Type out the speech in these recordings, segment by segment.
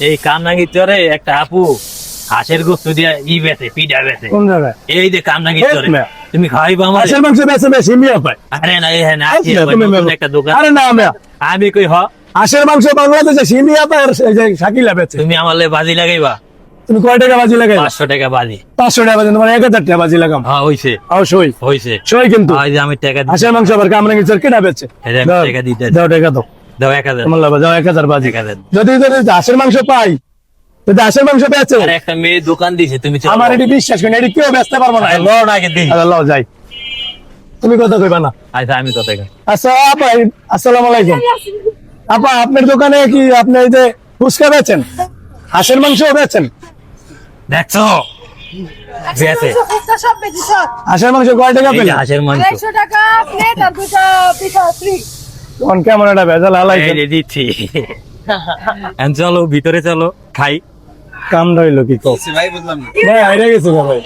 এই কামনাঙ্গি চরে একটা আপু হাঁসের গোস্ত দিয়া বেচে পিঠা বেচে। কোন জায়গায়? এই যে কামনাঙ্গি এই চরে মেয়ে। তুমি খাওয়াইবা আমার? হাঁসের মাংস বেচে বেশি মিয়া পাই। আরে না এই হ্যাঁ না আচ্ছা, তুমি মেয়ে। একটা দোকান। আরে না মিয়া, আমি কই হ হাঁসের মাংস বাংলাদেশে সিমিয়া পায় আর এই যে শাকিলা বেচে। তুমি আমার লাই বাজি লাগাইবা? তুমি কয় টাকা বাজি লাগাই? 500 টাকা বাজি। 500 টাকা বাজি, তোমার 1000 টাকা বাজি লাগাম। হ্যাঁ হইছে অবশ্যই হইছে। সই কিন্তু এই যে আমি টাকা দিচ্ছি। হাঁসের মাংস আবার কামরাঙ্গি চর কেনা বেচে। এই যে আমি দাও, টাকা দিতে দাও টাকা দাও। দাও 1000। তোমার লাভ যাও 1000 বাজি। 1000 যদি যদি হাঁসের মাংস পাই, যদি হাঁসের মাংস বেচে, আর একটা মেয়ে দোকান দিছে তুমি চলো। আমার এটি বিশ্বাস করি না, এটি কেউ বেচতে পারবো না। লও না আগে দিই। আচ্ছা লও যাই, তুমি কথা কইবা না। আচ্ছা আমি তো টাকা। আচ্ছা আপা, আসসালামু আলাইকুম। আপা আপনার দোকানে কি আপনি এই যে ফুচকা বেচেন, হাঁসের মাংস বেচেন? দেখছো বেচে সব বেশি সব হাঁসের মাংস কয় টাকা এই যে পেলেন? হাঁসের মাংস 150 টাকা প্লেট আর দুটো পিঠা ফ্রি। কোন কেমন একটা ভেজাল হালাইছে। এই যে দিচ্ছি। এখন চলো ভিতরে চলো খাই। কাম রইলো কি কও? ভাই বুঝলাম না। ভাই হাইরে গেছে না ভাই।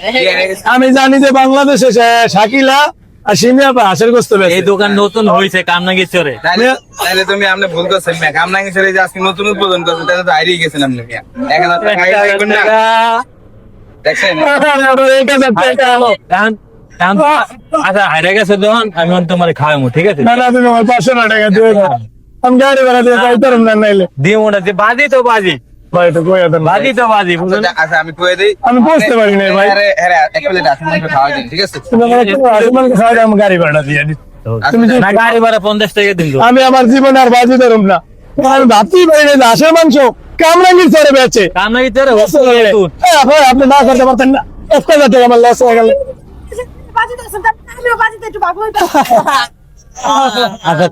আমি জানি যে বাংলাদেশে শাকিলা আর সিমিয়া পা হাঁসের গোস্ত বেচে। এই দোকান নতুন হইছে কামনাঙ্গি চরে। তাহলে তুমি আপনি ভুল করছেন ম্যাক। আমরা কি ছেড়ে যে আজকে নতুন উদ্বোধন করছেন তাহলে তো হারিয়ে গেছেন আপনি। 1000 টাকা হারিয়ে গেছেন না। দেখছেন? আচ্ছা হাইরে গেছে দোকান আমি তোমার খাওয়াবো ঠিক আছে? না না, তুমি আমার 500 টাকা দিয়ে দাও। আমি গাড়ি ভাড়া দিয়ে যাইতাম না নাইলে। দিয়ে মনে হচ্ছে বাজি তো বাজি ভাই তো কইয়া দেন। বাজি তো বাজি বুঝলেন? আচ্ছা আমি কয়ে দেই। আমি বুঝতে পারি নাই ভাই। আরে আরে এক প্লেট আসুন খাওয়া দিন ঠিক আছে? তুমি আমার একটু হাঁসের মাংস খাওয়াই দাও, আমি গাড়ি ভাড়া দিয়ে দিই। তুমি যে- না গাড়ি ভাড়া 50 টাকা দিন তো। আমি আমার জীবনে আর বাজি ধরুম না। আমি ভাবতেই পারি না যে হাঁসের মাংস কামরাঙ্গির চরে বেচে। কামনাঙ্গি চরে আপনি না করতে পারতেন না, 1000 টাকা আমার লস হয়ে গেল। বাজিতে আছেন, আমিও বাজিতে একটু ভাবো। আচ্ছা